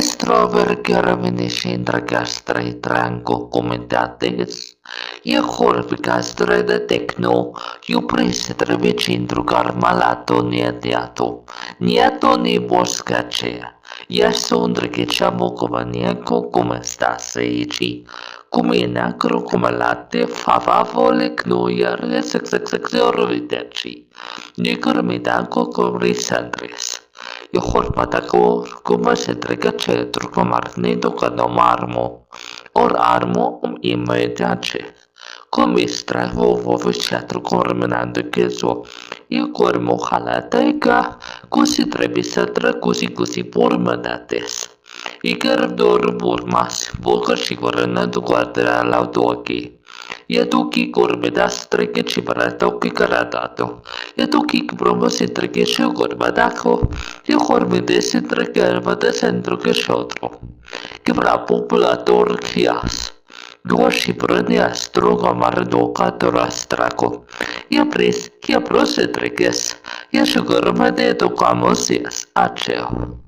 estrover chiaramente centra castrai tranco come dates. E corpi castre da tecno, io prese tre centro carmalato niato ni boscacea. E sondre che ciamo come niaco come stassi, come nacro come latte, favole knoiar, e sexor viteci. Nicor medanco come risandres. Eu horpatako kuma setrega cetru comarnedo canomarmo, or armo imediace. Come stravo vove cetru cormenando cheso, io cormo halataica, così trebi setra così pormadates. Iker dor burmas, boca și correnando guarda laudochi. E tu chi corbe da streghe ci parato chi caratato. E tu chi promo si treghe ci corba daco. E corbe de si treghe da centro che sciotro. Che pra popolator chias. Dua și prende astroga mardoca torastraco. E pros se treges. E și corbe de tocamos aceo.